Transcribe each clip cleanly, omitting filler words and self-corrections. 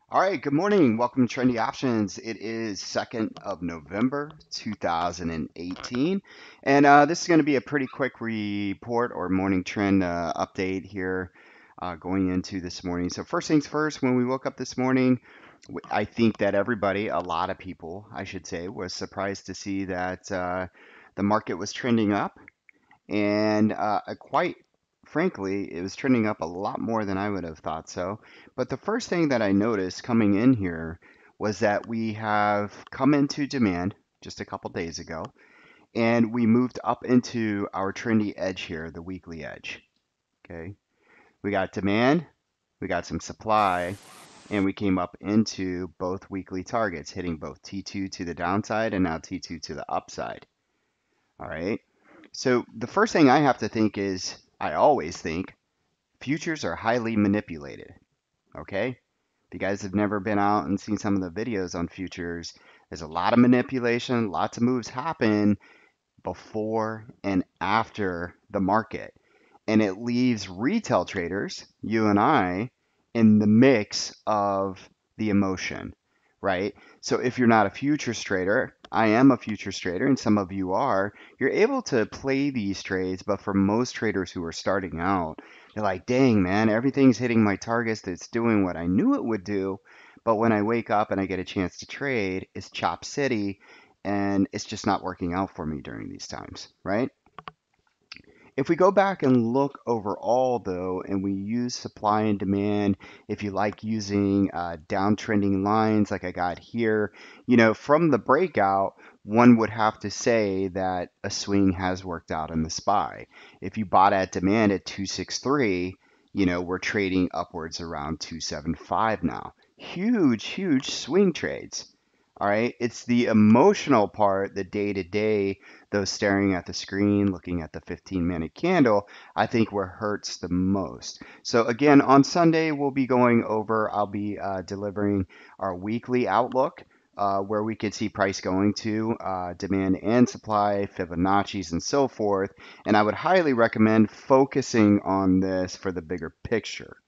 All right, good morning. Welcome to Trendy Options. It is 2nd of November, 2018. And this is going to be a pretty quick report or morning trend update here going into this morning. So first things first, when we woke up this morning, I think that everybody, a lot of people, I should say, was surprised to see that the market was trending up. And quite frankly, it was trending up a lot more than I would have thought so. But the first thing that I noticed coming in here was that we have come into demand just a couple days ago, and we moved up into our trendy edge here, the weekly edge. Okay, we got demand, we got some supply, and we came up into both weekly targets, hitting both T2 to the downside and now T2 to the upside. All right. So the first thing I have to think is, I always think, futures are highly manipulated. Okay? If you guys have never been out and seen some of the videos on futures, there's a lot of manipulation, lots of moves happen before and after the market. And it leaves retail traders, you and I, in the mix of the emotion, right? So if you're not a futures trader, I am a futures trader, and some of you are, you're able to play these trades. But for most traders who are starting out, they're like, dang, man, everything's hitting my targets. It's doing what I knew it would do. But when I wake up and I get a chance to trade, it's Chop City, and it's just not working out for me during these times, right? If we go back and look overall, though, and we use supply and demand, if you like using downtrending lines like I got here, from the breakout, one would have to say that a swing has worked out in the SPY. If you bought at demand at 263, we're trading upwards around 275 now. Huge, huge swing trades. All right, it's the emotional part, the day to day, those staring at the screen, looking at the 15-minute candle, I think where hurts the most. So again, on Sunday, I'll be delivering our weekly outlook where we could see price going to, demand and supply, Fibonacci's, and so forth. And I would highly recommend focusing on this for the bigger picture.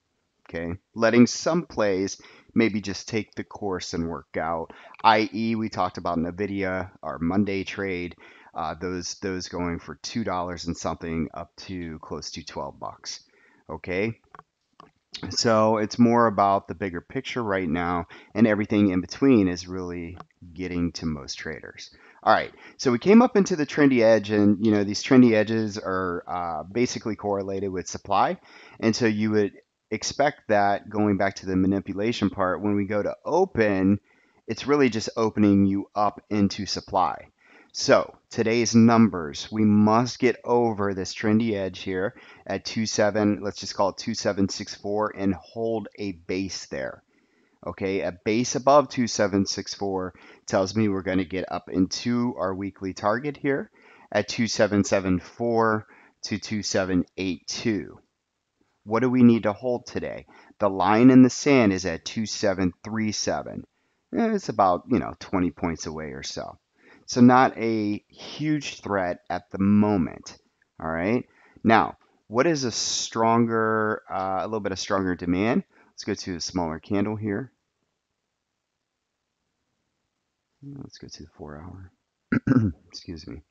Okay, letting some plays maybe just take the course and work out, i.e. we talked about NVIDIA, our Monday trade, those going for $2 and something up to close to 12 bucks. Okay, so it's more about the bigger picture right now, and everything in between is really getting to most traders. All right, so we came up into the trendy edge, and these trendy edges are basically correlated with supply, and so you would expect that, going back to the manipulation part, when we go to open, it's really just opening you up into supply. So today's numbers, we must get over this trendy edge here at 27, let's just call it 2764, and hold a base there. Okay, a base above 2764 tells me we're going to get up into our weekly target here at 2774 to 2782. What do we need to hold today? The line in the sand is at 2737. It's about, 20 points away or so. So not a huge threat at the moment. All right. Now, what is a little bit of stronger demand? Let's go to a smaller candle here. Let's go to the 4-hour. Excuse me.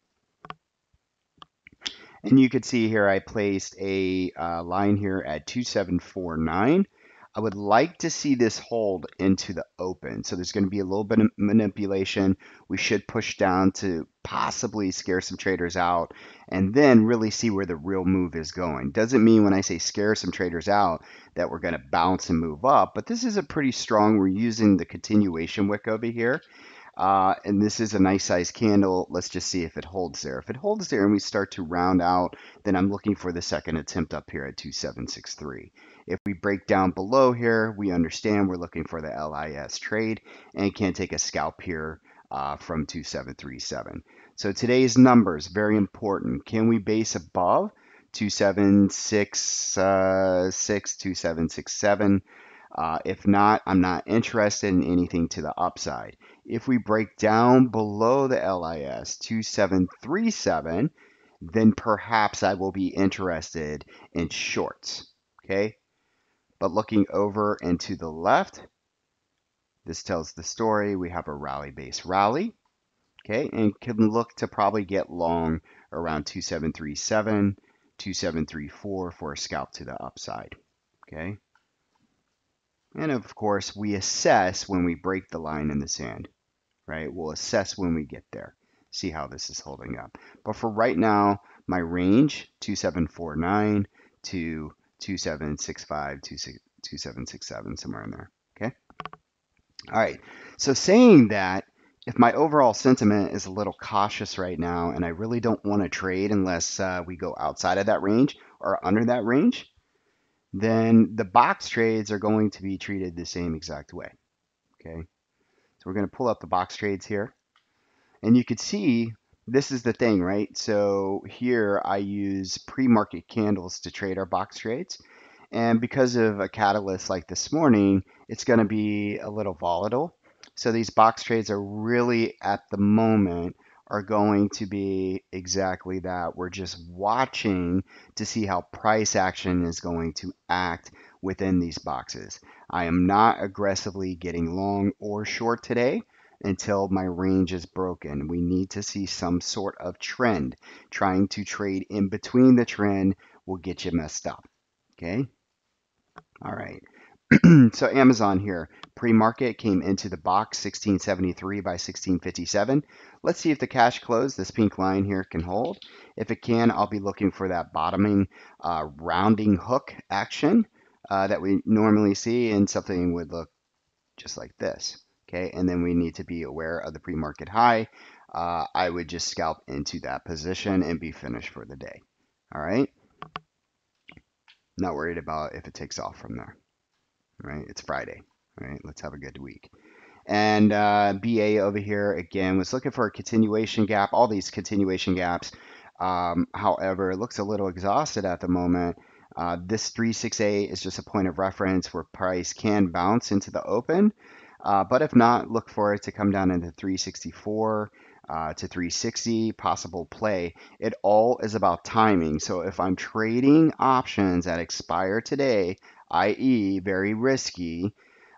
And you could see here I placed a line here at 2749. I would like to see this hold into the open. So there's going to be a little bit of manipulation. We should push down to possibly scare some traders out and then really see where the real move is going. Doesn't mean when I say scare some traders out that we're going to bounce and move up, but this is a pretty strong, we're using the continuation wick over here. And this is a nice size candle. Let's just see if it holds there. If it holds there and we start to round out, then I'm looking for the second attempt up here at 2763. If we break down below here, we understand we're looking for the LIS trade and can take a scalp here from 2737. So today's numbers, very important. Can we base above 2766, 2767? If not, I'm not interested in anything to the upside. If we break down below the LIS 2737, then perhaps I will be interested in shorts. Okay, but looking over and to the left, this tells the story. We have a rally-based rally. Okay, and can look to probably get long around 2737, 2734 for a scalp to the upside. Okay. And of course, we assess when we break the line in the sand, right? We'll assess when we get there, see how this is holding up. But for right now, my range, 2749 to 2765, 2767, somewhere in there, okay? All right, so saying that, if my overall sentiment is a little cautious right now and I really don't want to trade unless we go outside of that range or under that range, then the box trades are going to be treated the same exact way. Okay, so we're going to pull up the box trades here, and you could see this is the thing, right? So here I use pre-market candles to trade our box trades, and because of a catalyst like this morning, it's going to be a little volatile. So these box trades are really at the moment are going to be exactly that. We're just watching to see how price action is going to act within these boxes. I am not aggressively getting long or short today until my range is broken. We need to see some sort of trend. Trying to trade in between the trend will get you messed up. Okay. All right. So Amazon here, pre-market came into the box 1673 by 1657. Let's see if the cash close, this pink line here, can hold. If it can, I'll be looking for that bottoming rounding hook action that we normally see, and something would look just like this. Okay, and then we need to be aware of the pre-market high. I would just scalp into that position and be finished for the day. All right. Not worried about if it takes off from there. Right? It's Friday. Right? Let's have a good week. And BA over here again was looking for a continuation gap. All these continuation gaps. However, it looks a little exhausted at the moment. This 368 is just a point of reference where price can bounce into the open. But if not, look for it to come down into 364 to 360, possible play. It all is about timing. So if I'm trading options that expire today, i.e. very risky,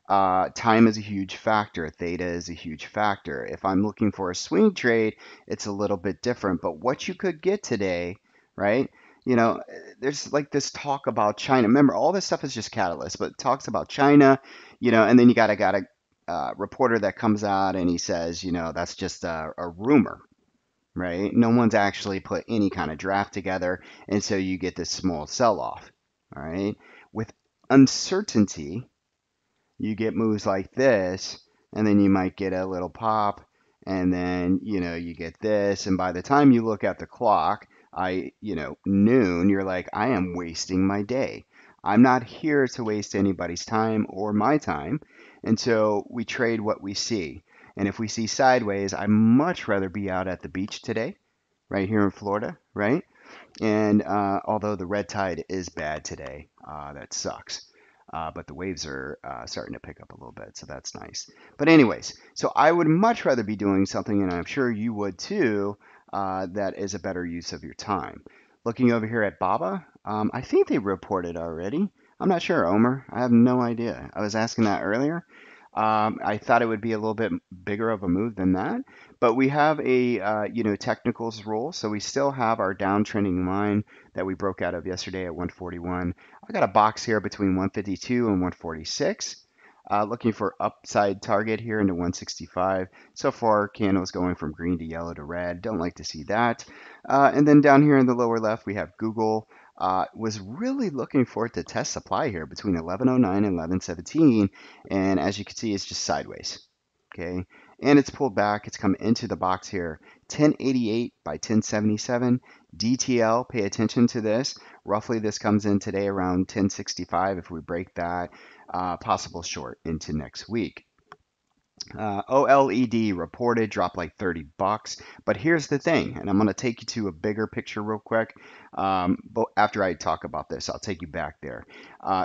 time is a huge factor. Theta is a huge factor. If I'm looking for a swing trade, it's a little bit different. But what you could get today, right? You know, there's like this talk about China. Remember, all this stuff is just catalyst, but it talks about China, and then you got a reporter that comes out and he says, that's just a rumor, right? No one's actually put any kind of draft together, and so you get this small sell-off, all right? With uncertainty, you get moves like this, and then you might get a little pop, and then you get this, and by the time you look at the clock, noon, you're like, I am wasting my day. I'm not here to waste anybody's time or my time, and so we trade what we see. And if we see sideways, I'd much rather be out at the beach today, right here in Florida, right? And although the red tide is bad today, that sucks. But the waves are starting to pick up a little bit, so that's nice. But anyways, so I would much rather be doing something, and I'm sure you would too, that is a better use of your time. Looking over here at Baba, I think they reported already. I'm not sure, Omer. I have no idea. I was asking that earlier. I thought it would be a little bit bigger of a move than that, but we have a technicals rule, so we still have our downtrending line that we broke out of yesterday at 141. I got a box here between 152 and 146. Looking for upside target here into 165. So far, candles going from green to yellow to red. Don't like to see that. And then down here in the lower left, we have Google. Was really looking for it to test supply here between 1109 and 1117. And as you can see, it's just sideways. Okay. and it's pulled back. It's come into the box here, 1088 by 1077. DTL, pay attention to this. Roughly this comes in today around 1065. If we break that, possible short into next week. OLED reported dropped like 30 bucks. But here's the thing, and I'm going to take you to a bigger picture real quick. But after I talk about this, I'll take you back there.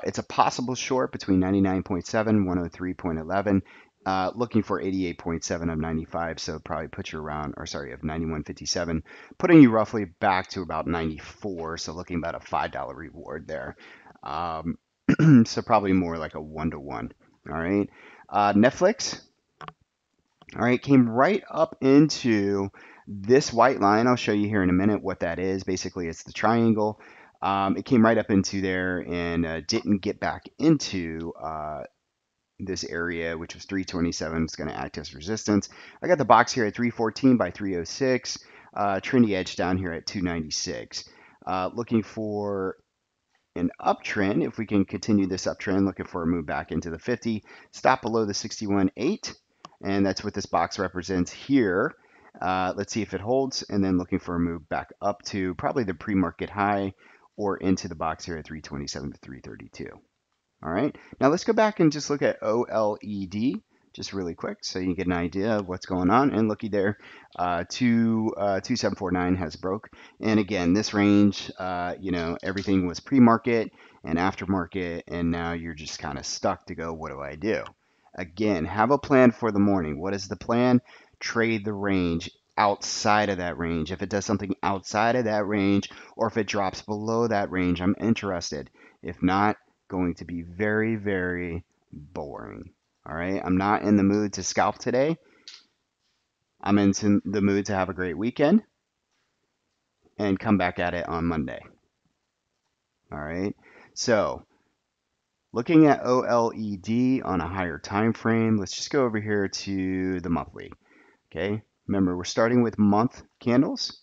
It's a possible short between 99.7, 103.11. Looking for 88.7 of 95, so probably put you around, or sorry, of 91.57, putting you roughly back to about 94, so looking about a $5 reward there. So probably more like a 1-to-1. All right. Netflix, all right, came right up into this white line. I'll show you here in a minute what that is. Basically, it's the triangle. It came right up into there and didn't get back into this area, which was 327. It's going to act as resistance. I got the box here at 314 by 306. Trendy edge down here at 296. Looking for an uptrend. If we can continue this uptrend, looking for a move back into the 50. Stop below the 61.8. And that's what this box represents here. Let's see if it holds, and then looking for a move back up to probably the pre-market high or into the box here at 327 to 332. All right, now let's go back and just look at OLED just really quick so you get an idea of what's going on. And looky there, 2749 has broke. And again, this range, you know, everything was pre-market and aftermarket, and now you're just kind of stuck to go, what do I do? Again, have a plan for the morning. What is the plan? Trade the range outside of that range. If it does something outside of that range, or if it drops below that range, I'm interested. If not, going to be very, very boring. All right, I'm not in the mood to scalp today. I'm into the mood to have a great weekend and come back at it on Monday. All right, so looking at OLED on a higher time frame, let's just go over here to the monthly. Okay, remember we're starting with month candles.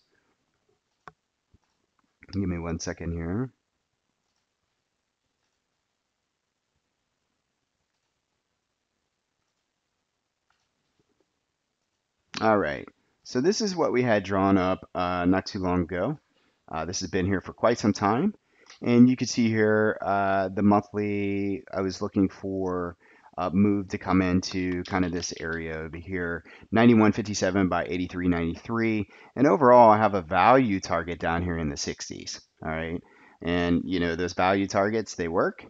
Give me 1 second here. All right, so this is what we had drawn up not too long ago. This has been here for quite some time. And you can see here the monthly, I was looking for a move to come into kind of this area over here, 91.57 by 83.93. And overall, I have a value target down here in the 60s. All right. And, you know, those value targets, they work.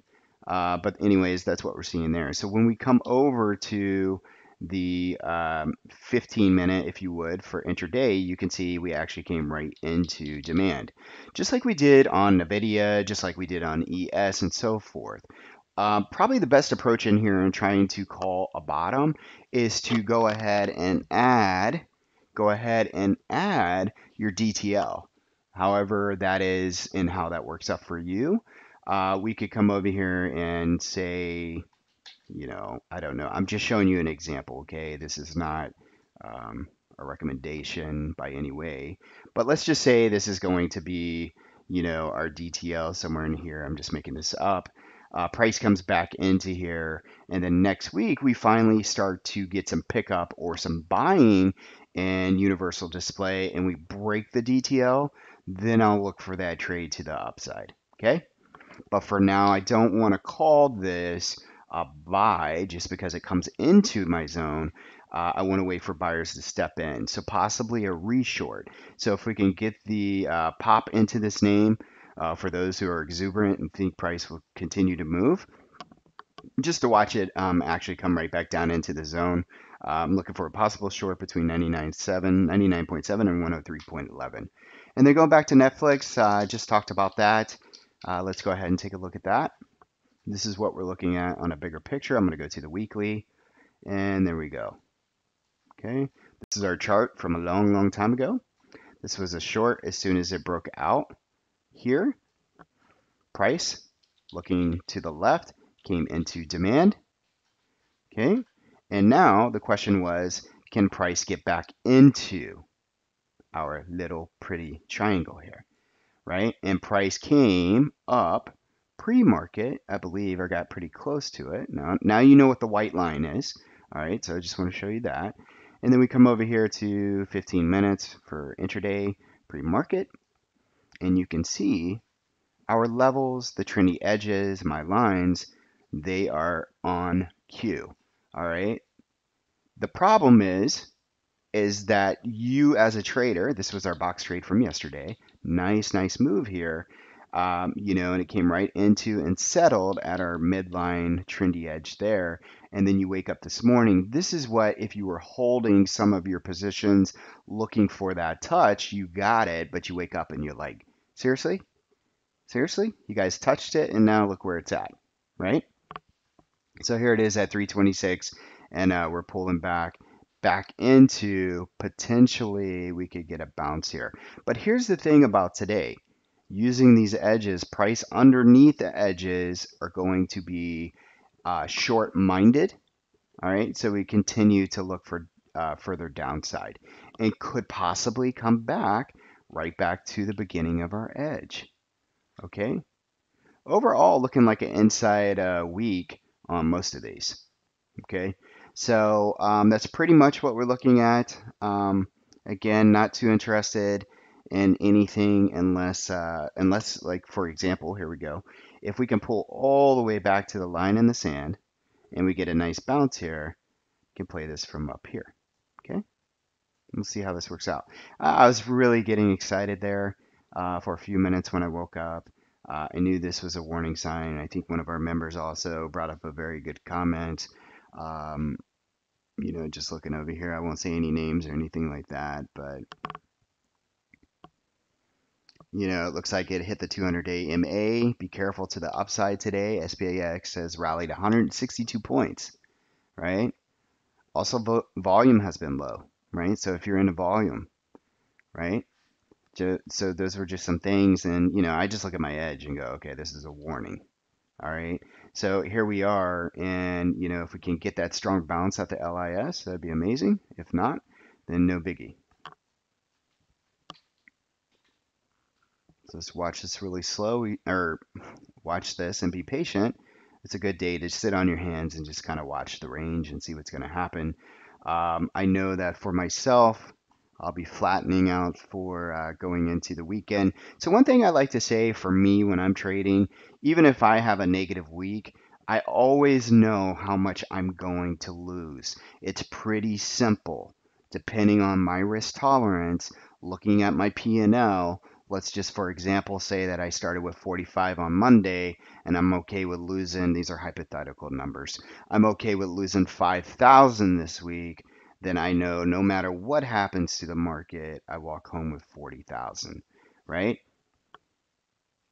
But anyways, that's what we're seeing there. So when we come over to the 15-minute, if you would, for intraday, you can see we actually came right into demand, just like we did on NVIDIA, just like we did on ES and so forth. Probably the best approach in here in trying to call a bottom is to go ahead and add your DTL. However that is and how that works out for you. We could come over here and say, you know, I don't know. I'm just showing you an example, okay? This is not a recommendation by any way. But let's just say this is going to be, you know, our DTL somewhere in here. I'm just making this up. Price comes back into here, and then next week we finally start to get some pickup or some buying in Universal Display, and we break the DTL. Then I'll look for that trade to the upside, okay? But for now, I don't want to call this a buy just because it comes into my zone. I want to wait for buyers to step in. So possibly a reshort. So if we can get the pop into this name for those who are exuberant and think price will continue to move, just to watch it actually come right back down into the zone. I'm looking for a possible short between 99.7 and 103.11. And then going back to Netflix, I just talked about that. Let's go ahead and take a look at that. This is what we're looking at on a bigger picture. I'm going to go to the weekly, and there we go. Okay, this is our chart from a long, long time ago. This was a short as soon as it broke out here. Price, looking to the left, came into demand. Okay, and now the question was, can price get back into our little pretty triangle here, right? And price came up pre-market, I believe, or got pretty close to it. Now you know what the white line is. All right, so I just want to show you that. And then we come over here to 15 minutes for intraday pre-market, and you can see our levels, the trendy edges, my lines, they are on cue. All right. The problem is that you as a trader, this was our box trade from yesterday. Nice move here. And it came right into and settled at our midline trendy edge there. And then you wake up this morning. This is what, if you were holding some of your positions looking for that touch, you got it, but you wake up and you're like, seriously? Seriously? You guys touched it and now look where it's at, right? So here it is at 326, and we're pulling back into potentially we could get a bounce here. But here's the thing about today. Using these edges, price underneath the edges are going to be short-minded. All right, so we continue to look for further downside and could possibly come back right back to the beginning of our edge. Okay, overall looking like an inside week on most of these. Okay, so that's pretty much what we're looking at. Again, not too interested in anything unless like for example, here we go. If we can pull all the way back to the line in the sand and we get a nice bounce here, we can play this from up here. Okay, we'll see how this works out. I was really getting excited there for a few minutes when I woke up. I knew this was a warning sign. I think one of our members also brought up a very good comment. Um, just looking over here, I won't say any names or anything like that, but it looks like it hit the 200-day MA. Be careful to the upside today. SPX has rallied 162 points, right? Also, volume has been low, right? So if you're into volume, right? So those were just some things, and I just look at my edge and go, okay, this is a warning. All right. So here we are, and if we can get that strong bounce at the LIS, that'd be amazing. If not, then no biggie. So let's watch this really slow, or watch this and be patient. It's a good day to sit on your hands and just kind of watch the range and see what's going to happen. I know that for myself, I'll be flattening out for going into the weekend. So one thing I like to say for me when I'm trading, even if I have a negative week, I always know how much I'm going to lose. It's pretty simple. Depending on my risk tolerance, looking at my P&L, let's just for example say that I started with 45 on Monday and I'm okay with losing, these are hypothetical numbers, I'm okay with losing 5,000 this week, then I know no matter what happens to the market, I walk home with 40,000, right?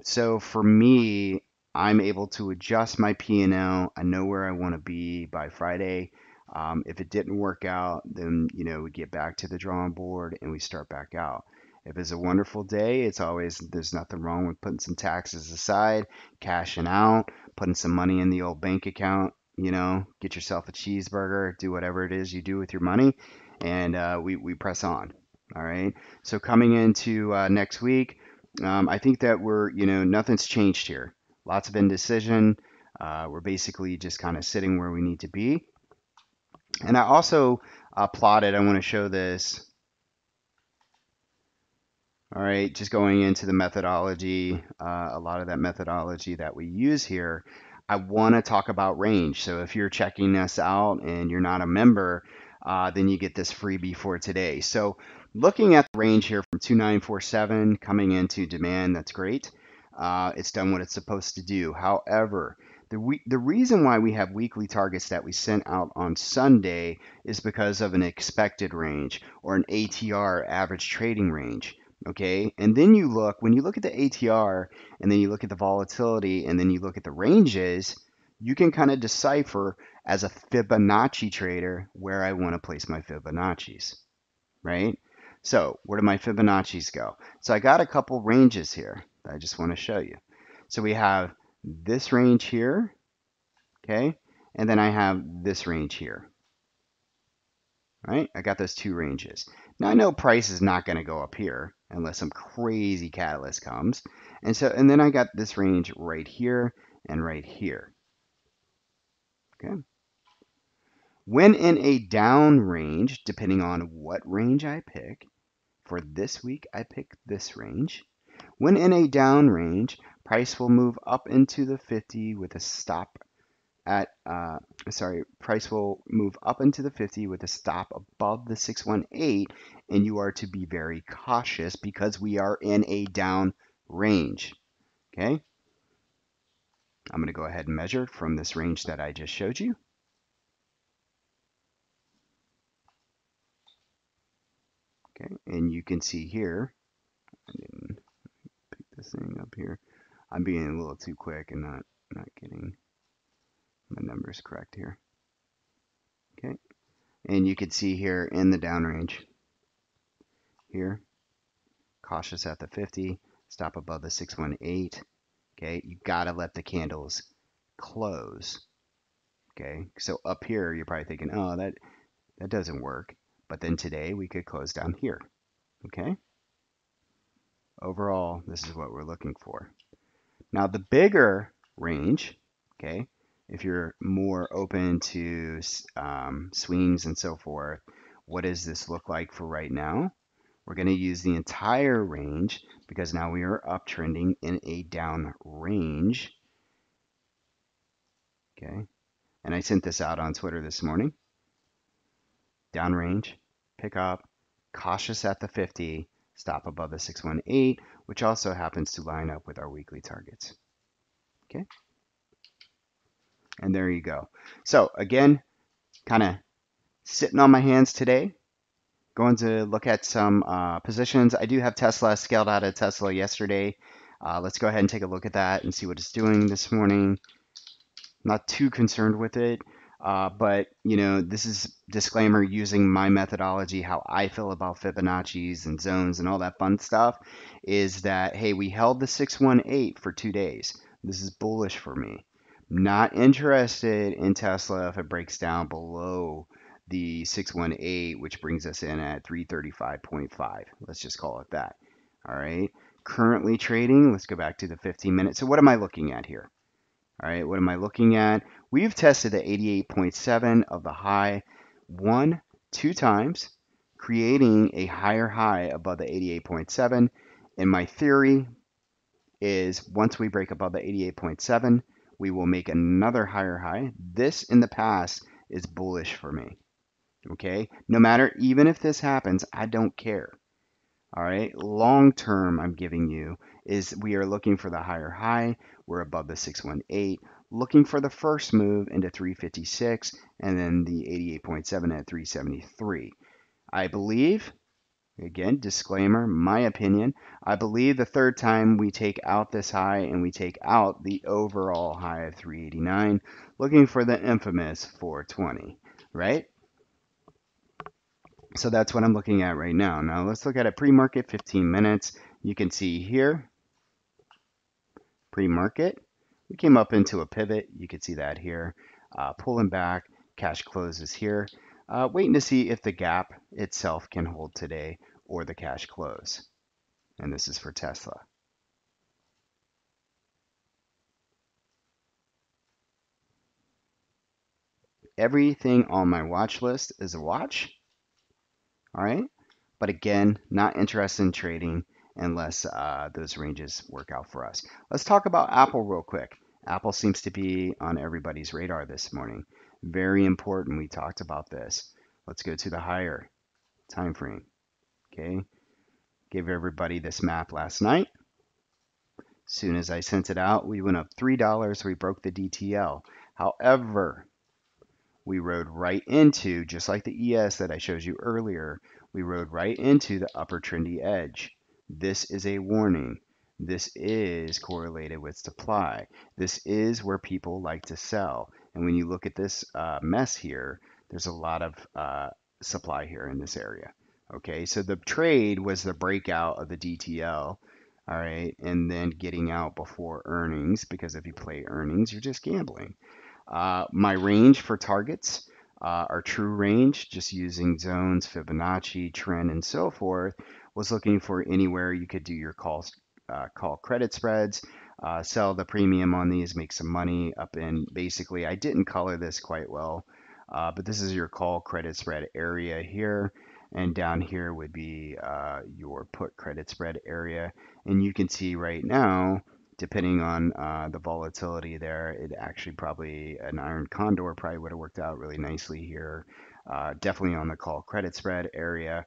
So for me, I'm able to adjust my P&L. I know where I want to be by Friday. If it didn't work out, then we get back to the drawing board and we start back out. If it's a wonderful day, there's nothing wrong with putting some taxes aside, cashing out, putting some money in the old bank account. Get yourself a cheeseburger, do whatever it is you do with your money, and we press on. All right. So coming into next week. I think that nothing's changed here. Lots of indecision. We're basically just kind of sitting where we need to be. And I also plotted, I want to show this. All right, just going into the methodology, a lot of that methodology that we use here, I want to talk about range. So if you're checking us out and you're not a member, then you get this freebie for today. So looking at the range here from 2947 coming into demand, that's great. It's done what it's supposed to do. However, the reason why we have weekly targets that we sent out on Sunday is because of an expected range or an ATR, average trading range. Okay, and then when you look at the ATR and then you look at the volatility and then you look at the ranges, you can kind of decipher as a Fibonacci trader where I want to place my Fibonacci's, right? So where do my Fibonacci's go? So I got a couple ranges here that I just want to show you. So we have this range here, okay, and then I have this range here. Right? I got those two ranges. Now I know price is not going to go up here unless some crazy catalyst comes. And then I got this range right here and right here. Okay. When in a down range, depending on what range I pick, for this week I pick this range. When in a down range, price will move up into the 50 with a stop at, price will move up into the 50 with a stop above the 618, and you are to be very cautious because we are in a down range. Okay, I'm going to go ahead and measure from this range that I just showed you. Okay, and you can see here, I didn't pick this thing up here. I'm being a little too quick and not getting my numbers correct here. Okay, and you can see here in the down range here, cautious at the 50, stop above the 618. Okay, you gotta let the candles close. Okay, so up here you're probably thinking, oh, that doesn't work. But then today we could close down here. Okay, overall this is what we're looking for. Now the bigger range, okay, if you're more open to swings and so forth, what does this look like for right now? We're going to use the entire range because now we are uptrending in a down range. Okay, and I sent this out on Twitter this morning. Down range, pick up, cautious at the 50, stop above the 618, which also happens to line up with our weekly targets. Okay, and there you go. So again, kind of sitting on my hands today, going to look at some positions. I do have Tesla, scaled out of Tesla yesterday. Let's go ahead and take a look at that and see what it's doing this morning. Not too concerned with it, but you know, this is disclaimer using my methodology, how I feel about Fibonacci's and zones and all that fun stuff, is that, hey, we held the 618 for 2 days. This is bullish for me. Not interested in Tesla if it breaks down below the 618, which brings us in at 335.5. Let's just call it that. All right. Currently trading, let's go back to the 15 minutes. So what am I looking at here? All right, what am I looking at? We've tested the 88.7 of the high two times, creating a higher high above the 88.7. And my theory is once we break above the 88.7, we will make another higher high. This in the past is bullish for me. Okay, no matter, even if this happens, I don't care. All right, long term, I'm giving you is we are looking for the higher high. We're above the 618, looking for the first move into 356 and then the 88.7 at 373. I believe, again, disclaimer, my opinion, I believe the third time we take out this high and we take out the overall high of 389, looking for the infamous 420, right? So that's what I'm looking at right now. Now let's look at a pre-market 15 minutes. You can see here, pre-market, we came up into a pivot. You can see that here, pulling back, cash closes here. Waiting to see if the gap itself can hold today or the cash close. And this is for Tesla. Everything on my watch list is a watch. All right. But again, not interested in trading unless those ranges work out for us. Let's talk about Apple real quick. Apple seems to be on everybody's radar this morning. Very important. We talked about this. Let's go to the higher time frame. Okay. Gave everybody this map last night. Soon as I sent it out, we went up $3. We broke the DTL. However, we rode right into, just like the ES that I showed you earlier, we rode right into the upper trendy edge. This is a warning. This is correlated with supply. This is where people like to sell. And when you look at this mess here, there's a lot of supply here in this area. Okay, so the trade was the breakout of the DTL. All right, and then getting out before earnings, because if you play earnings, you're just gambling. My range for targets are true range, just using zones, Fibonacci, trend, and so forth, was looking for anywhere you could do your call credit spreads, sell the premium on these, make some money up in, basically, I didn't color this quite well. But this is your call credit spread area here, and down here would be your put credit spread area. And you can see right now, depending on the volatility there, it actually probably an iron condor probably would have worked out really nicely here. Definitely on the call credit spread area.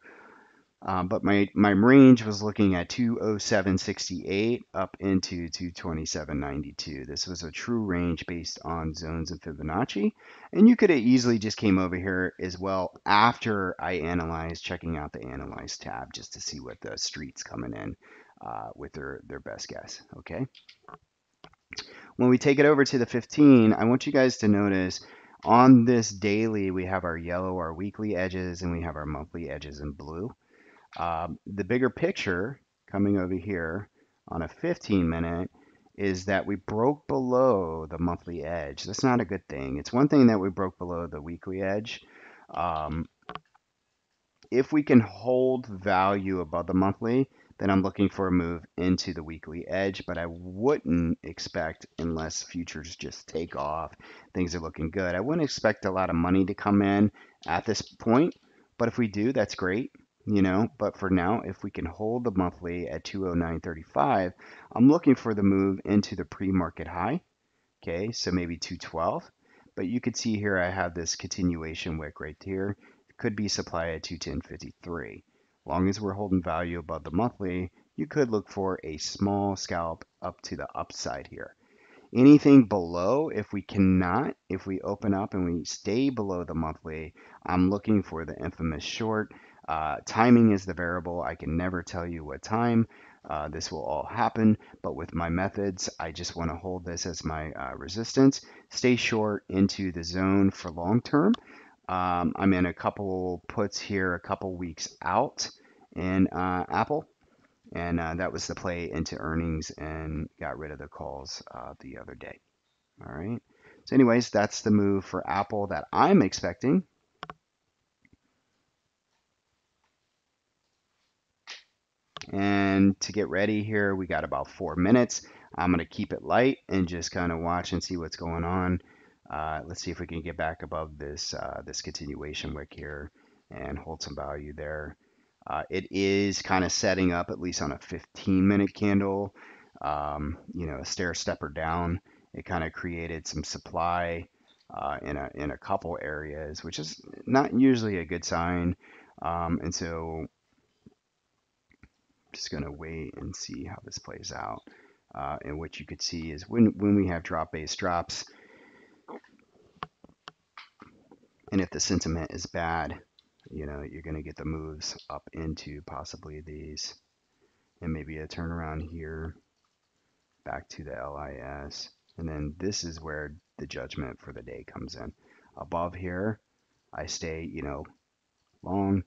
But my range was looking at 207.68 up into 227.92. This was a true range based on zones and Fibonacci. And you could have easily just came over here as well after I analyzed, checking out the Analyze tab just to see what the street's coming in with their best guess. Okay. When we take it over to the 15, I want you guys to notice on this daily, we have our yellow, our weekly edges, and we have our monthly edges in blue. The bigger picture coming over here on a 15-minute is that we broke below the monthly edge. That's not a good thing. It's one thing that we broke below the weekly edge. Um, if we can hold value above the monthly, then I'm looking for a move into the weekly edge, but I wouldn't expect, unless futures just take off, things are looking good. I wouldn't expect a lot of money to come in at this point, but if we do, that's great, you know. But for now, if we can hold the monthly at 209.35, I'm looking for the move into the pre-market high. Okay, so maybe 212. But you could see here I have this continuation wick right here. It could be supply at 210.53. Long as we're holding value above the monthly, you could look for a small scalp up to the upside here. Anything below, if we open up and we stay below the monthly, I'm looking for the infamous short. Timing is the variable. I can never tell you what time this will all happen, but with my methods, I just want to hold this as my resistance, stay short into the zone for long term. I'm in a couple puts here, a couple weeks out in Apple. And that was the play into earnings and got rid of the calls the other day. All right. So anyways, that's the move for Apple that I'm expecting. And to get ready here, we got about 4 minutes. I'm going to keep it light and just kind of watch and see what's going on. Let's see if we can get back above this continuation wick here and hold some value there. It is kind of setting up, at least on a 15-minute candle, you know, a stair stepper down. It kind of created some supply in a couple areas, which is not usually a good sign. And so just going to wait and see how this plays out. And what you could see is when we have drop-based drops, and if the sentiment is bad, you know, you're going to get the moves up into possibly these, and maybe a turnaround here back to the LIS. And then this is where the judgment for the day comes in. Above here, I stay, you know, long.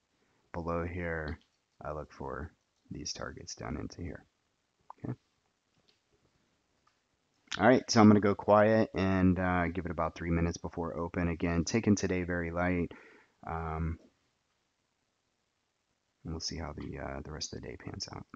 Below here, I look for these targets down into here. Okay. All right, so I'm going to go quiet and give it about 3 minutes before open. Again, taking today very light. And we'll see how the rest of the day pans out.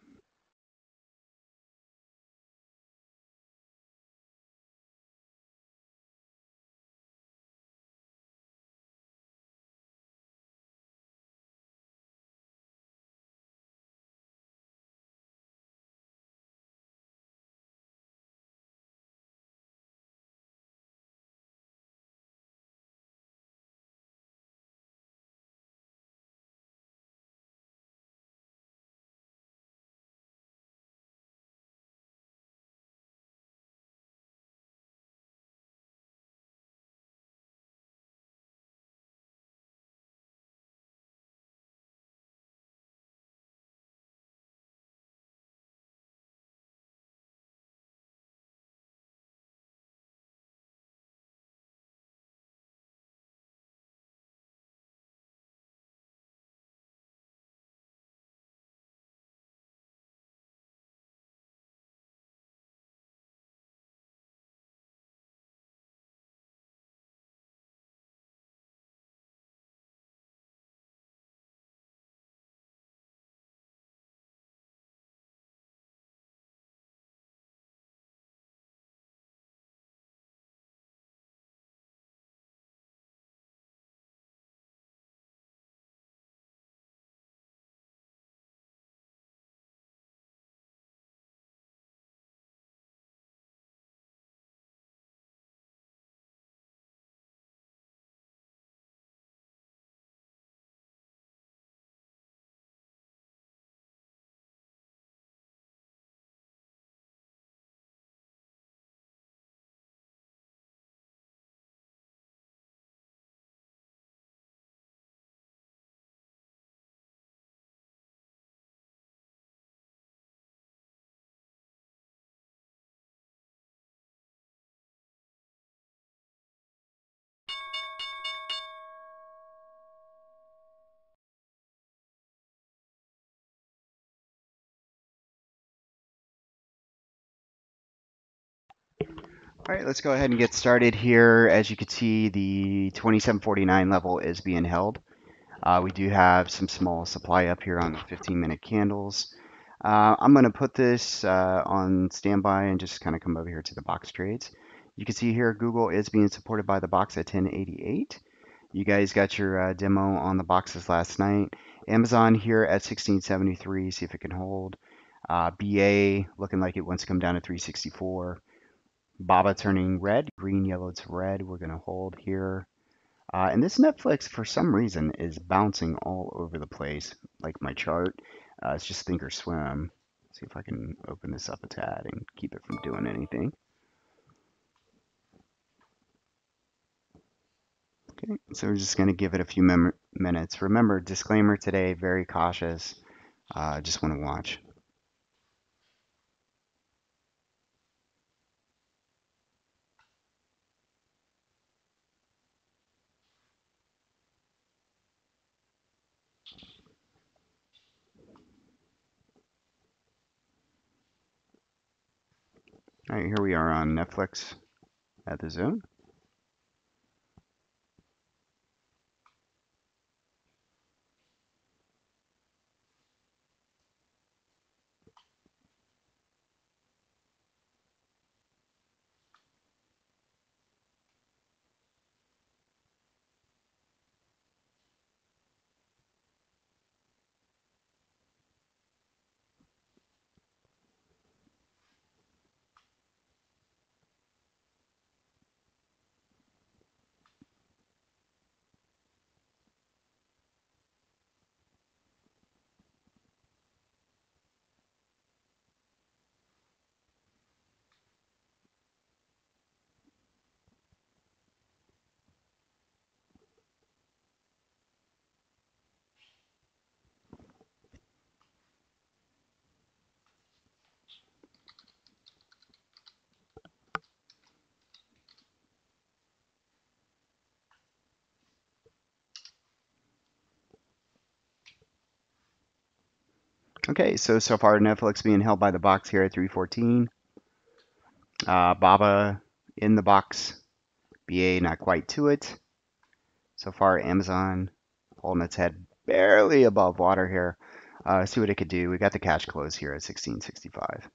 All right, let's go ahead and get started here. As you can see, the 2749 level is being held. We do have some small supply up here on the 15-minute candles. I'm going to put this on standby and just kind of come over here to the box trades. You can see here Google is being supported by the box at 1088. You guys got your demo on the boxes last night. Amazon here at 1673, see if it can hold. BA looking like it wants to come down to 364. Baba turning red, green, yellow to red. We're going to hold here. And this Netflix, for some reason, is bouncing all over the place, like my chart. It's just sink or swim. See if I can open this up a tad and keep it from doing anything. Okay, so we're just going to give it a few minutes. Remember, disclaimer today, very cautious. Just want to watch. All right, here we are on Netflix at the zone. Okay, so far Netflix being held by the box here at 314. Baba in the box. BA not quite to it. So far, Amazon holding its head barely above water here. See what it could do. We got the cash close here at 1665.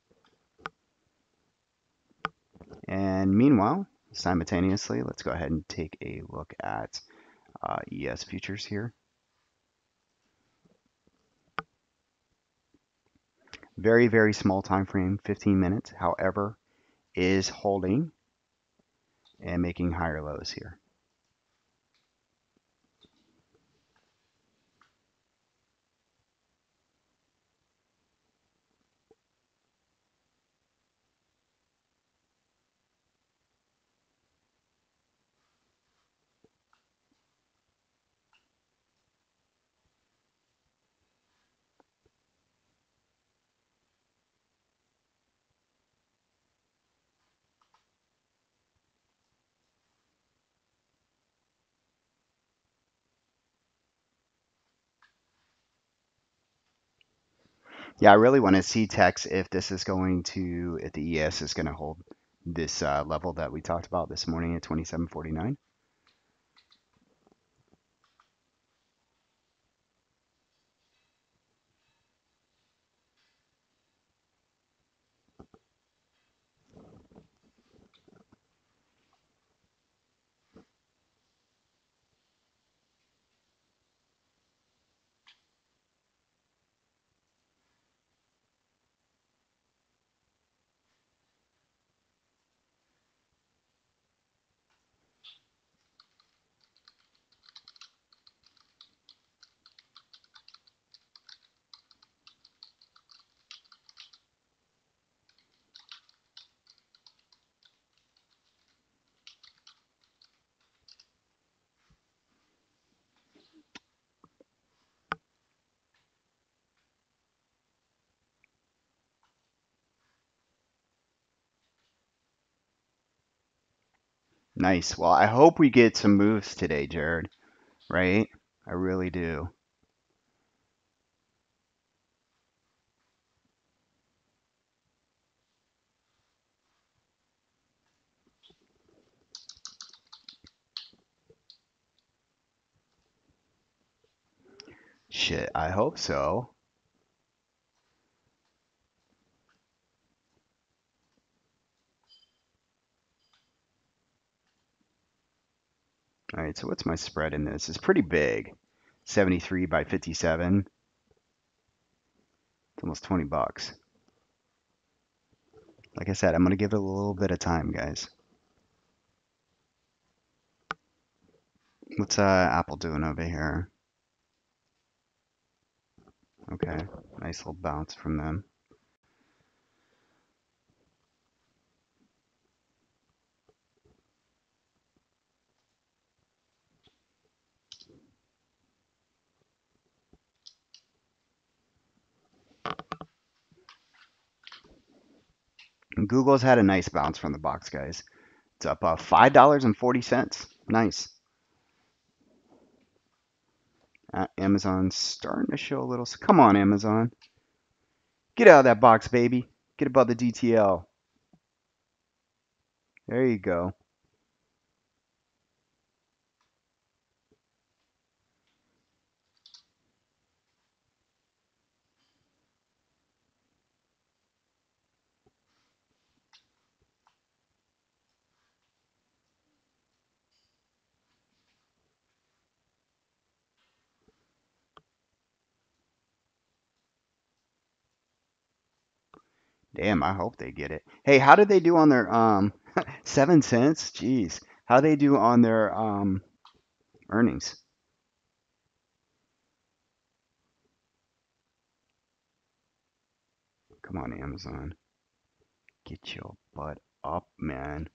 And meanwhile, simultaneously, let's go ahead and take a look at ES futures here. Very, very small time frame, 15 minutes. However, is holding and making higher lows here. Yeah, I really want to see text if this is going to, if the ES is going to hold this level that we talked about this morning at 2749. Nice. Well, I hope we get some moves today, Jared, right? I really do. Shit, I hope so. All right, so what's my spread in this? It's pretty big. 73 by 57. It's almost 20 bucks. Like I said, I'm going to give it a little bit of time, guys. What's Apple doing over here? Okay, nice little bounce from them. And Google's had a nice bounce from the box, guys. It's up $5.40. Nice. Amazon's starting to show a little. Come on, Amazon. Get out of that box, baby. Get above the DTL. There you go. Damn, I hope they get it. Hey, how did they do on their 7 cents? Jeez. How they do on their earnings? Come on, Amazon. Get your butt up, man.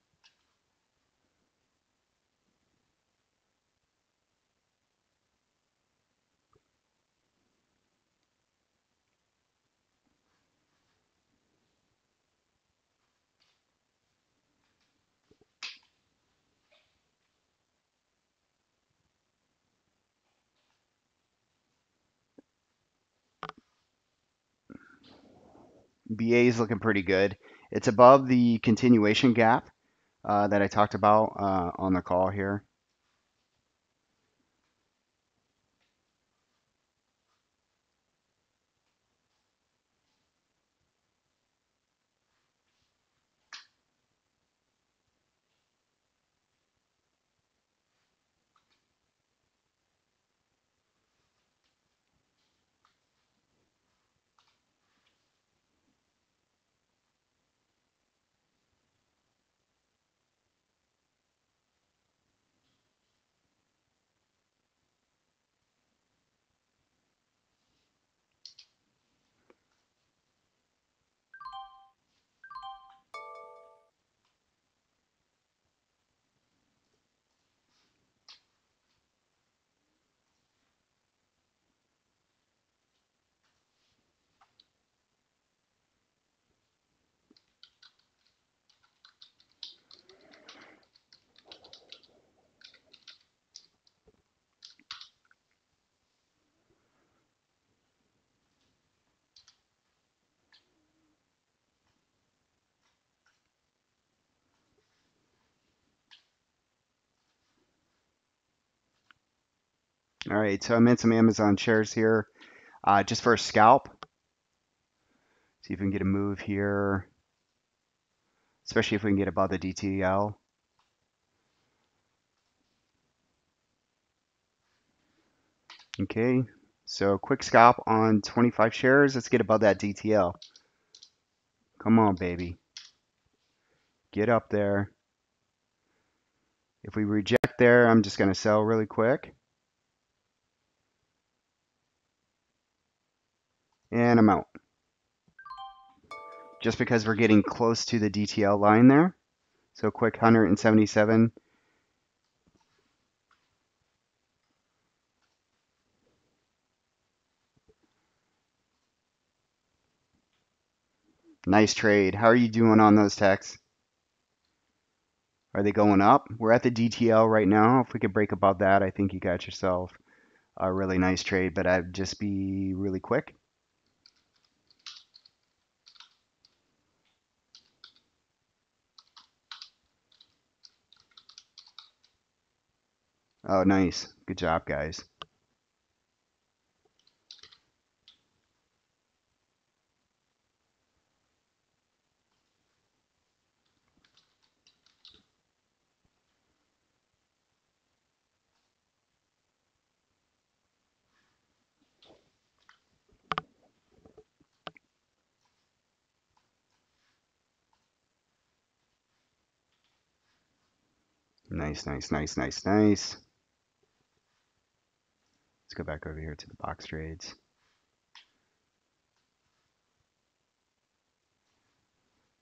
BA is looking pretty good. It's above the continuation gap that I talked about on the call here. All right, so I'm in some Amazon shares here just for a scalp. See if we can get a move here, especially if we can get above the DTL. Okay, so quick scalp on 25 shares. Let's get above that DTL. Come on, baby. Get up there. If we reject there, I'm just going to sell really quick. And I'm out. Just because we're getting close to the DTL line there. So quick 177. Nice trade. How are you doing on those techs? Are they going up? We're at the DTL right now. If we could break above that, I think you got yourself a really nice trade, but I'd just be really quick. Oh, nice. Good job, guys. Nice, nice, nice, nice, nice. Let's go back over here to the box trades.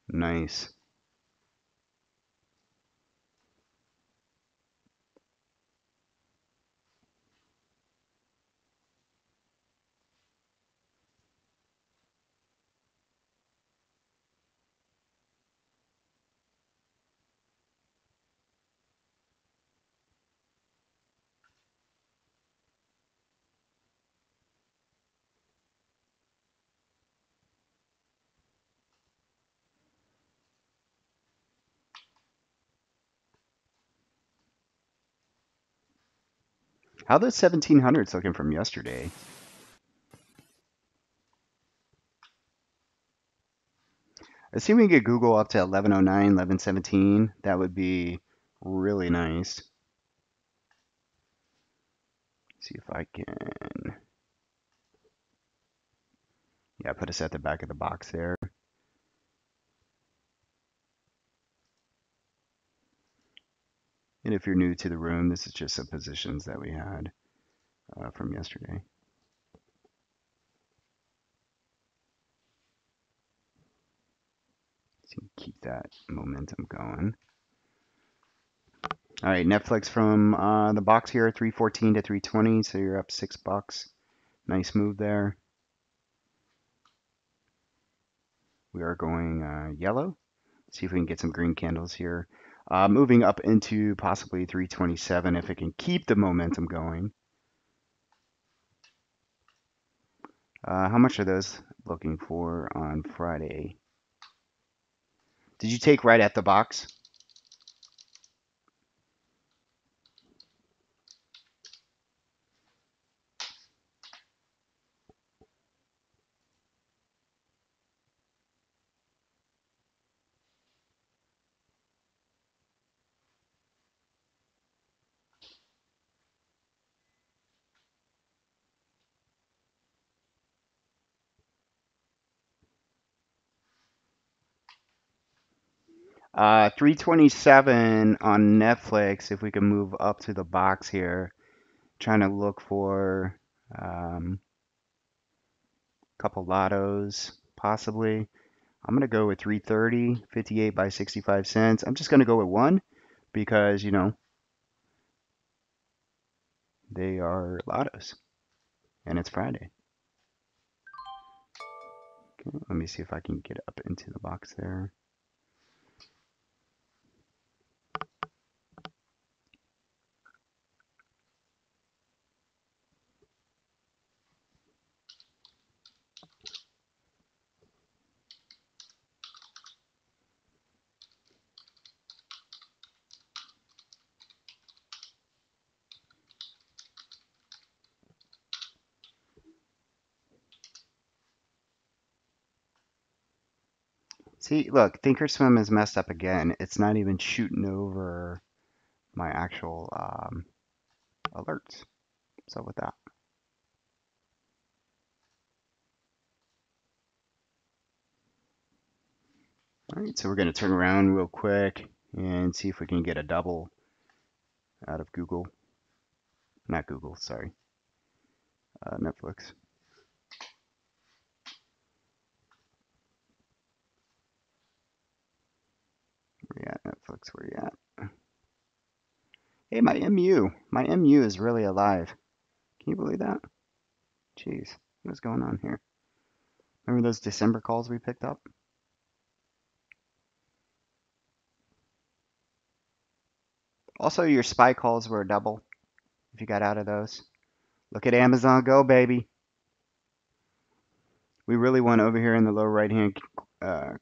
Nice. How the 1700s looking from yesterday? Assuming we get Google up to 1109, 1117, that would be really nice. See if I can, yeah, put us at the back of the box there. And if you're new to the room, this is just some positions that we had from yesterday. So keep that momentum going. All right, Netflix from the box here, 314 to 320, so you're up $6. Nice move there. We are going yellow. See if we can get some green candles here. Moving up into possibly 327 if it can keep the momentum going. How much are those looking for on Friday? Did you take right at the box? 327 on Netflix. If we can move up to the box here, trying to look for a couple lottos possibly. I'm gonna go with 330, 58 by 65 cents. I'm just gonna go with one because you know they are lottos and it's Friday. Okay, let me see if I can get up into the box there. See, look, Thinkorswim is messed up again. It's not even shooting over my actual alerts. So with that. All right, so we're going to turn around real quick and see if we can get a double out of Google. Not Google, sorry. Netflix. Where you at, Netflix? Where you at? Hey, My MU is really alive. Can you believe that? Jeez, what's going on here? Remember those December calls we picked up? Also, your SPY calls were a double if you got out of those. Look at Amazon go, baby. We really want over here in the lower right hand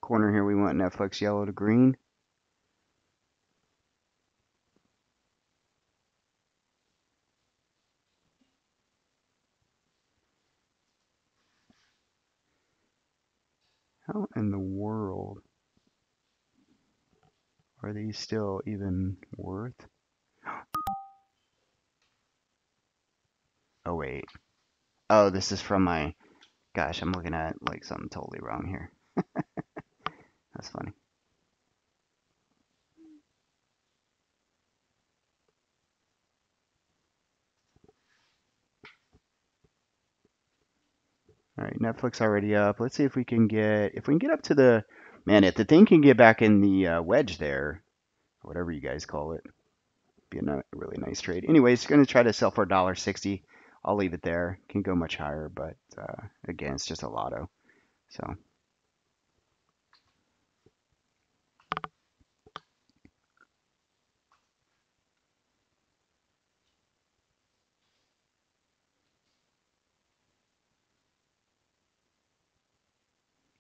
corner here, we want Netflix yellow to green. How in the world are these still even worth? Oh, wait. Oh, this is from my, gosh, I'm looking at like something totally wrong here. That's funny. All right, Netflix already up. Let's see if we can get up to the, man, if the thing can get back in the wedge there, whatever you guys call it, be a really nice trade. Anyways, going to try to sell for $1.60. I'll leave it there. Can go much higher, but again, it's just a lotto. So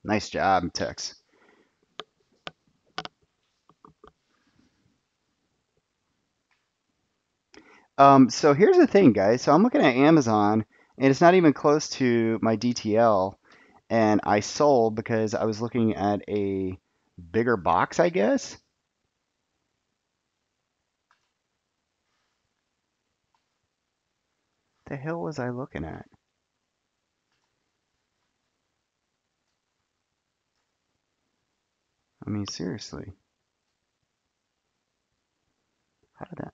nice job, Tex. So here's the thing, guys. So I'm looking at Amazon, and it's not even close to my DTL, and I sold because I was looking at a bigger box, I guess. The hell was I looking at? I mean, seriously, how did that?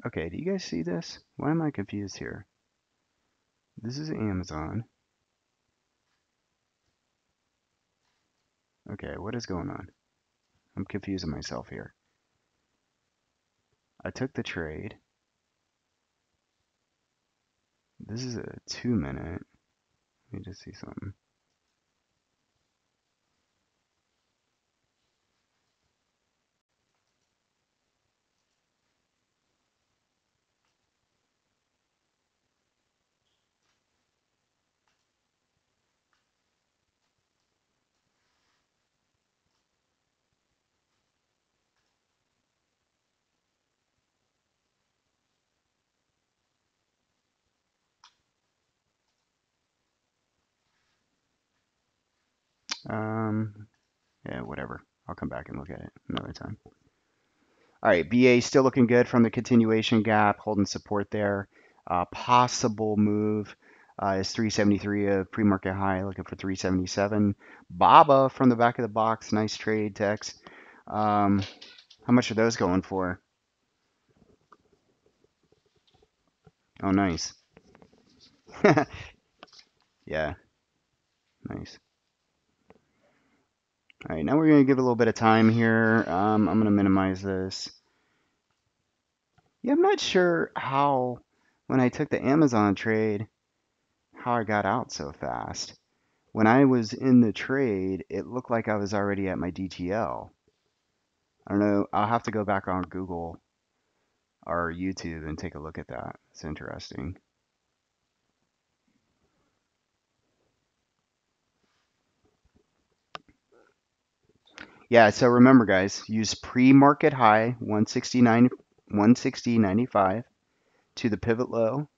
Okay, do you guys see this? Why am I confused here? This is Amazon. Okay, what is going on? I'm confusing myself here. I took the trade. This is a 2 minute. Let me just see something. Yeah, whatever. I'll come back and look at it another time. All right, BA still looking good from the continuation gap, holding support there. Possible move is 373, a pre-market high, looking for 377. Baba from the back of the box, nice trade, Tex. How much are those going for? Oh, nice. Yeah, nice. All right, now we're going to give a little bit of time here. I'm going to minimize this. Yeah, I'm not sure how, when I took the Amazon trade, how I got out so fast. When I was in the trade, it looked like I was already at my DTL. I don't know. I'll have to go back on Google or YouTube and take a look at that. It's interesting. Yeah, so remember, guys, use pre-market high 169, 160.95 to the pivot low.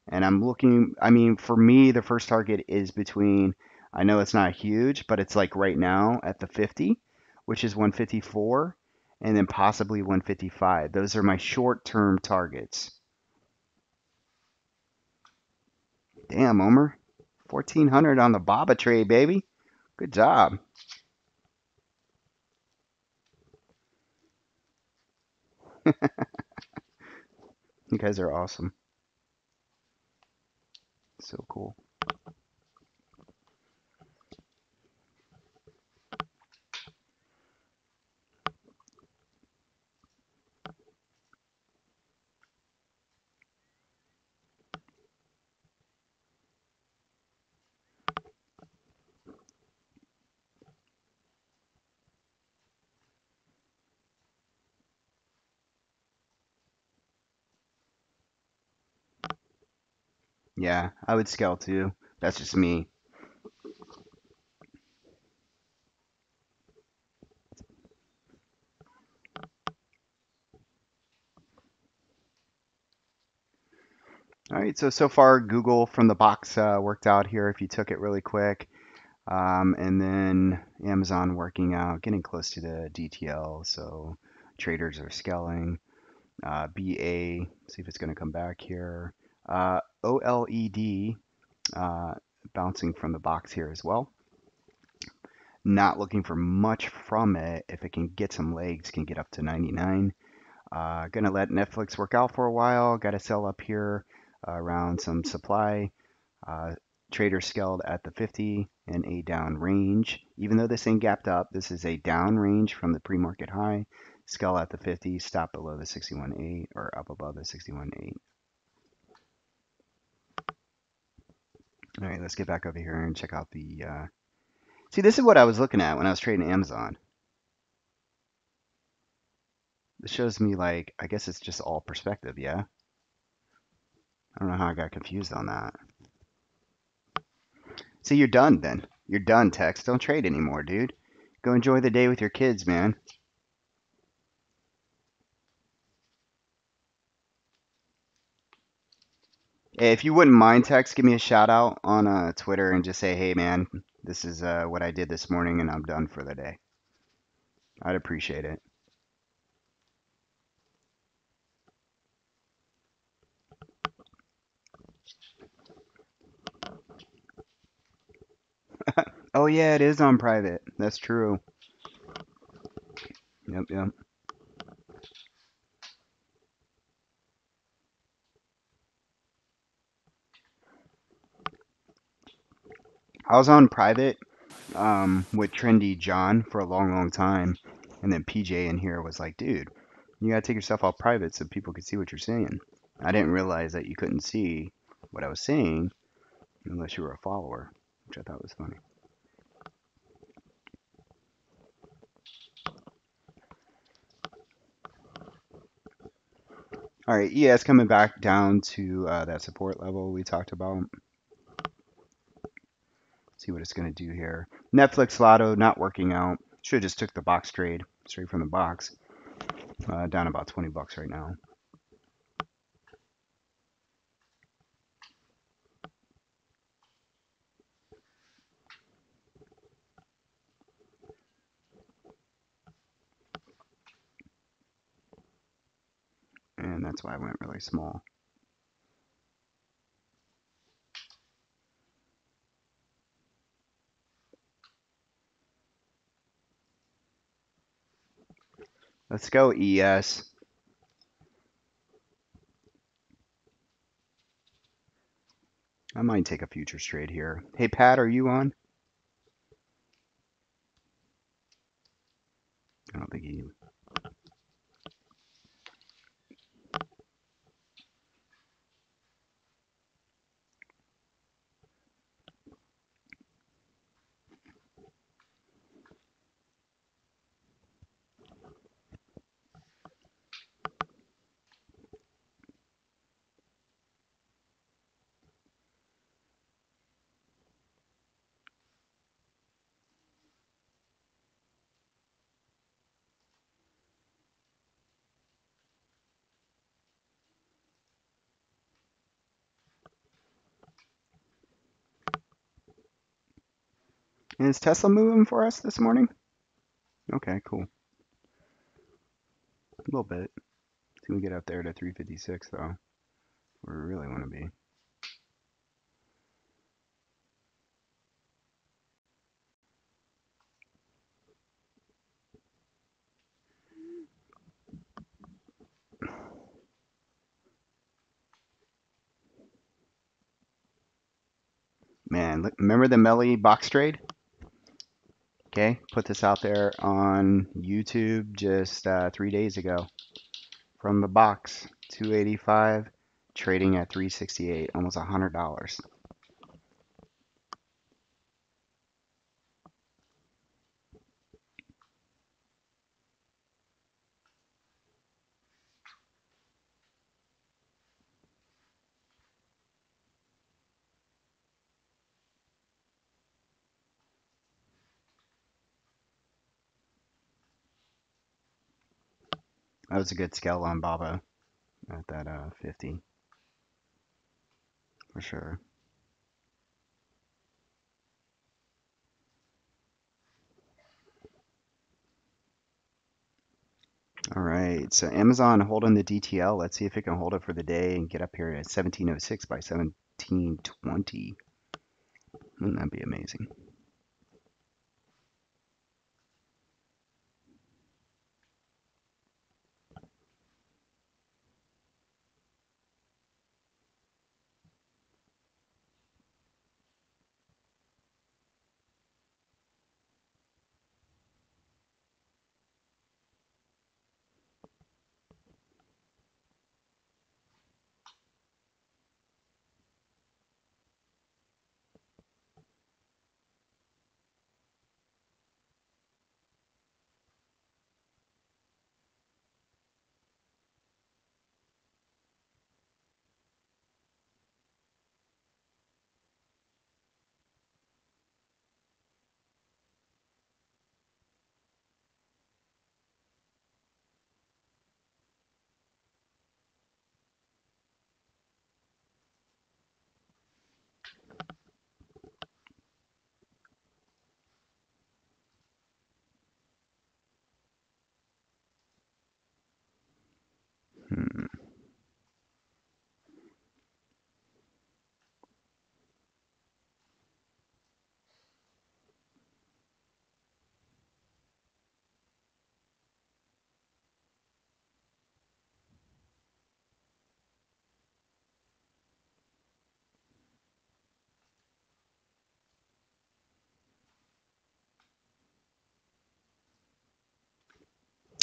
And I'm looking, I mean, for me, the first target is between, I know it's not huge, but it's like right now at the 50, which is 154, and then possibly 155. Those are my short-term targets. Damn, Omer. 1400 on the Baba trade, baby. Good job. You guys are awesome. So cool. Yeah, I would scale too. That's just me. All right, so far Google from the box worked out here if you took it really quick. And then Amazon working out, getting close to the DTL, so traders are scaling. BA, see if it's going to come back here. OLED uh, bouncing from the box here as well. Not looking for much from it. If it can get some legs, can get up to 99. Gonna let Netflix work out for a while. Got to sell up here around some supply. Uh, Trader scaled at the 50 and a down range. Even though this thing gapped up, this is a down range from the pre-market high. Scale at the 50, stop below the 61.8 or up above the 61.8. All right, let's get back over here and check out the. See, this is what I was looking at when I was trading Amazon. This shows me like, I guess it's just all perspective, yeah? I don't know how I got confused on that. See, you're done then. You're done, Tex. Don't trade anymore, dude. Go enjoy the day with your kids, man. Hey, if you wouldn't mind, Tex, give me a shout out on Twitter and just say, hey, man, this is what I did this morning and I'm done for the day. I'd appreciate it. Oh, yeah, it is on private. That's true. Yep, yep. I was on private with Trendy John for a long, long time. And then PJ in here was like, dude, you gotta take yourself off private so people can see what you're saying. I didn't realize that you couldn't see what I was saying unless you were a follower, which I thought was funny. All right, ES coming back down to that support level we talked about. See what it's going to do here. Netflix Lotto not working out. Should have just took the box trade straight from the box. Down about 20 bucks right now. And that's why I went really small. Let's go ES. I might take a futures trade here. Hey, Pat, are you on? I don't think he. And is Tesla moving for us this morning? Okay, cool. A little bit. Till we get up there to 356 though, where we really want to be. Man, look, remember the Melly box trade? Okay, put this out there on YouTube just 3 days ago. From the box, 285, trading at 368, almost $100. That was a good scale on Baba at that 50 for sure. All right, so Amazon holding the DTL. Let's see if it can hold it for the day and get up here at 1706 by 1720. Wouldn't that be amazing? Hmm.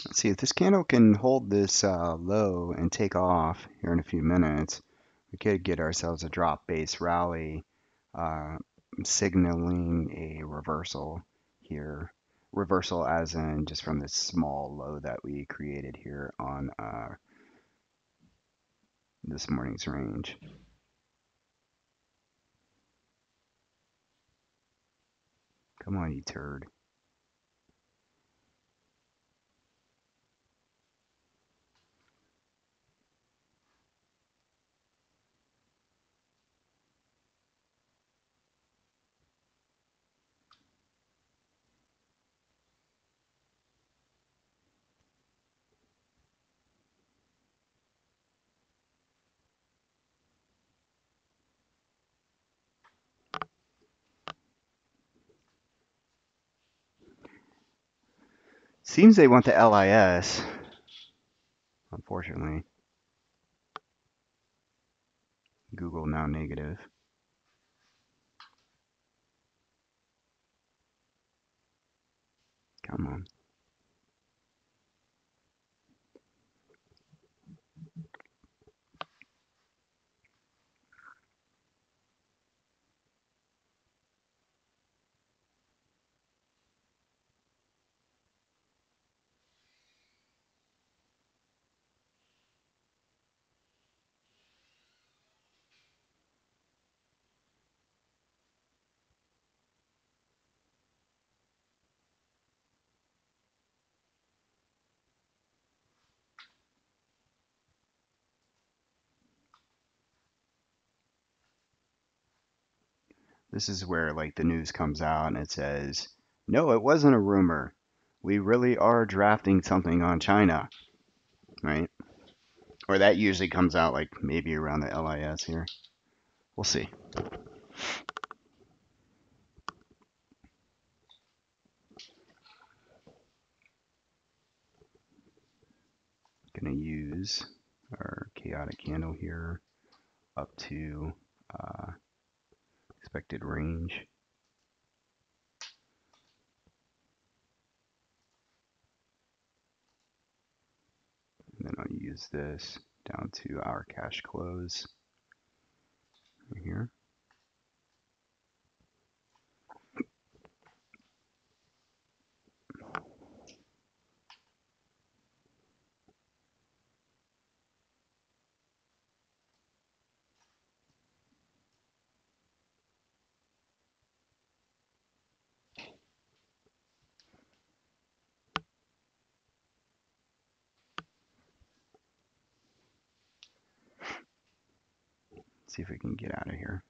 Let's see if this candle can hold this low and take off here in a few minutes. We could get ourselves a drop base rally, uh, signaling a reversal here. Reversal as in just from this small low that we created here on this morning's range. Come on, you turd. Seems they want the LIS, unfortunately. Google now negative. Come on. This is where like the news comes out and it says, no, it wasn't a rumor. We really are drafting something on China, right? Or that usually comes out like maybe around the LIS here. We'll see. Gonna use our chaotic candle here up to uh, expected range. And then I'll use this down to our cash close right here. see if we can get out of here.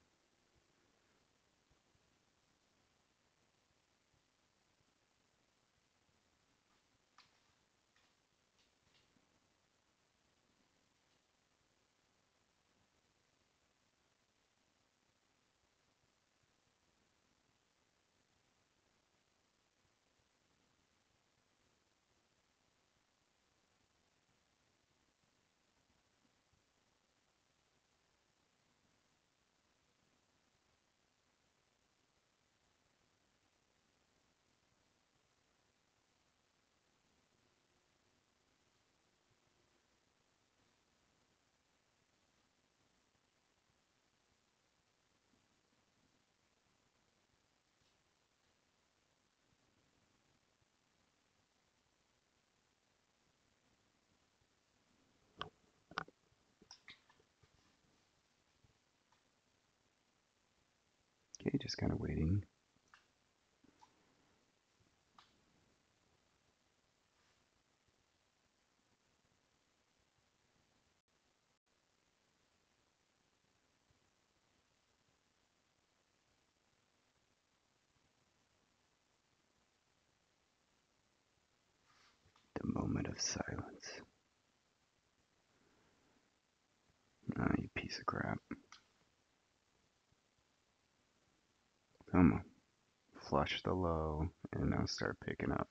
Okay, just kind of waiting. The moment of silence. Ah, you piece of crap. Come on. Flush the low and now start picking up.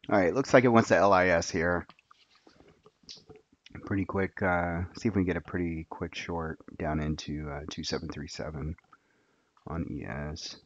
All right, looks like it wants the LIS here. Pretty quick. See if we can get a pretty quick short down into 2737 on ES.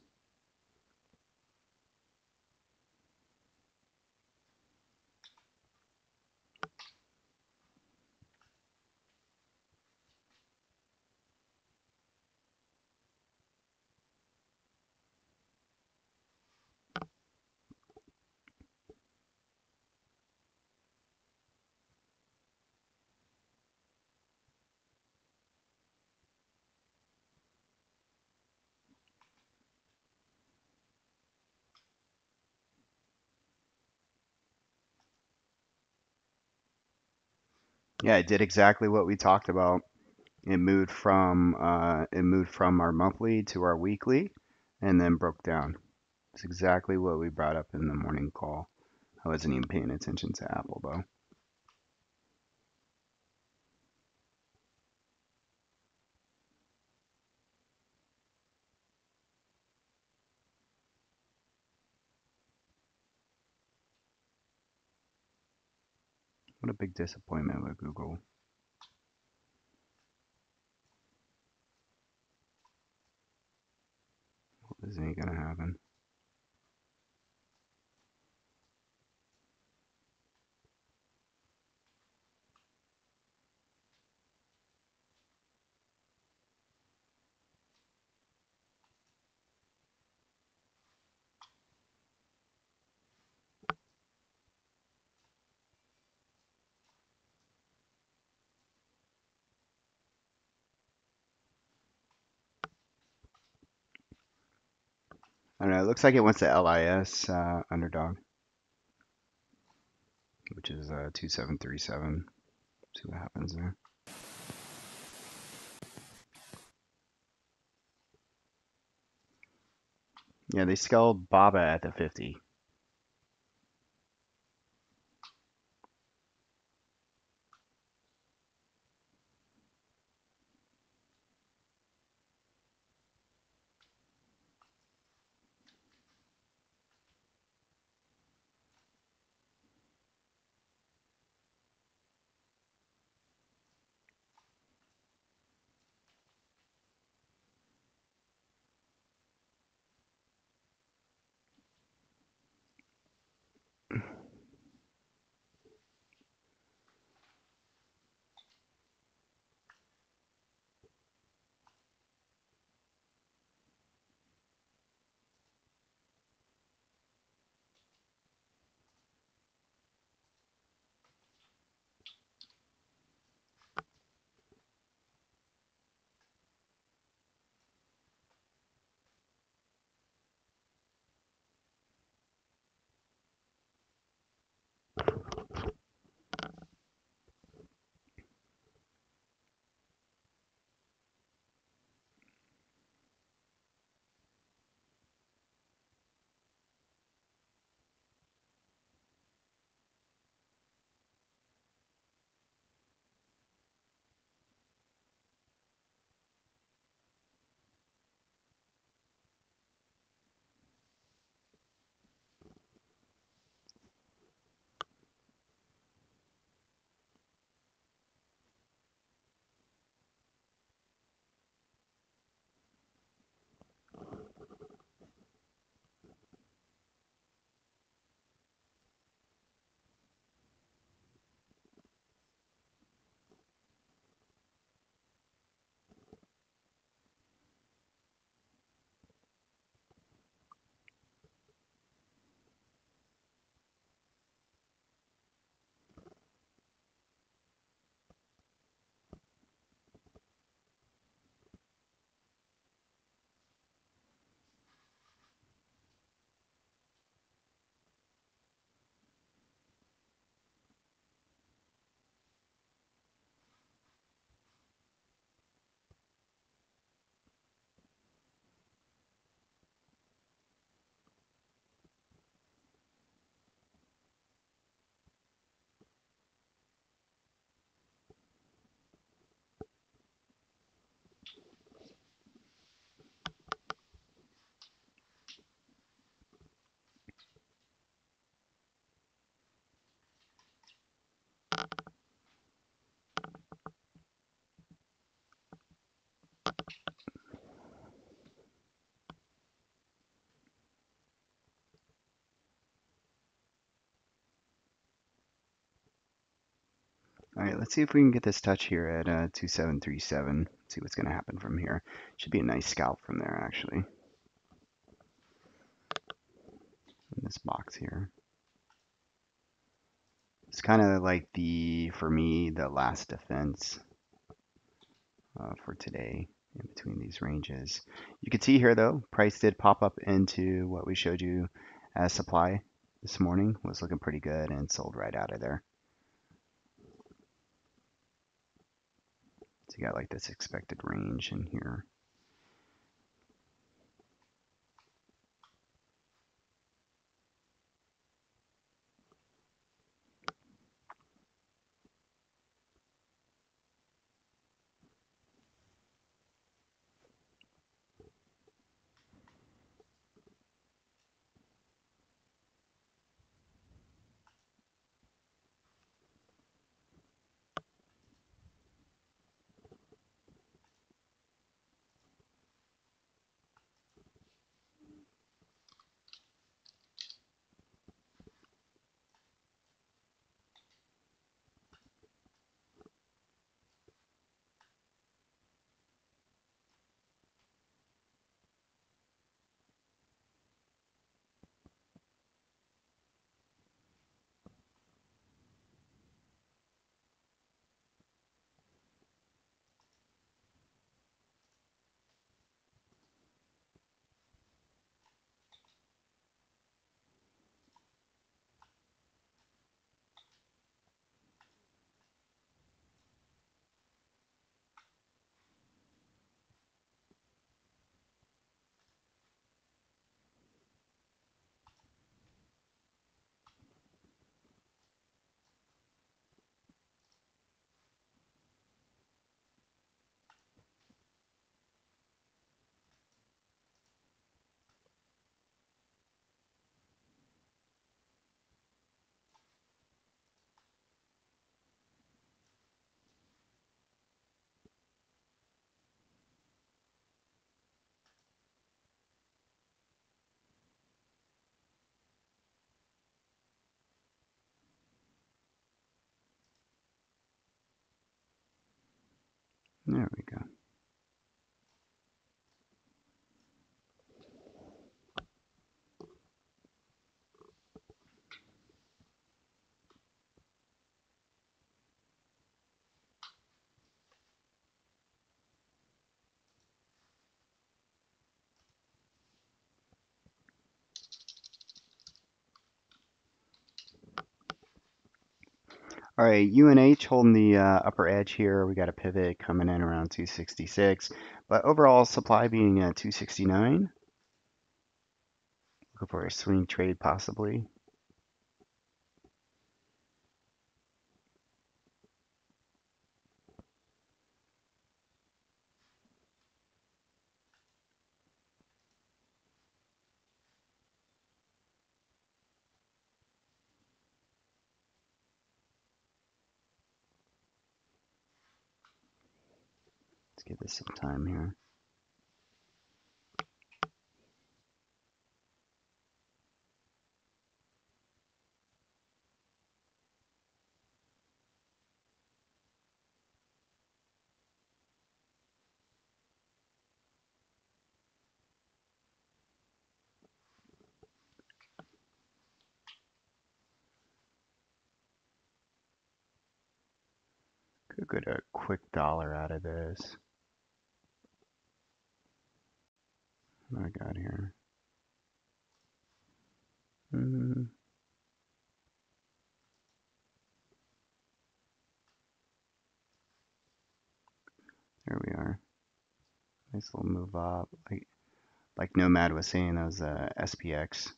Yeah, it did exactly what we talked about. It moved from our monthly to our weekly, and then broke down. It's exactly what we brought up in the morning call. I wasn't even paying attention to Apple though. What a big disappointment with Google. This ain't gonna happen. I don't know. It looks like it wants the LIS underdog, which is 2737. See what happens there. Yeah, they scaled Baba at the 50. All right, let's see if we can get this touch here at 2737. See what's going to happen from here. Should be a nice scalp from there, actually, in this box here. It's kind of like for me, the last defense for today in between these ranges. You can see here, though, price did pop up into what we showed you as supply this morning. Was looking pretty good and sold right out of there. So you got like this expected range in here. There we go. All right, UNH holding the upper edge here. We got a pivot coming in around 266, but overall supply being at 269. Looking for a swing trade possibly. Let's give this some time here. Could get a quick dollar out of this. What do I got here? There we are. Nice little move up. Like Nomad was saying, that was SPX.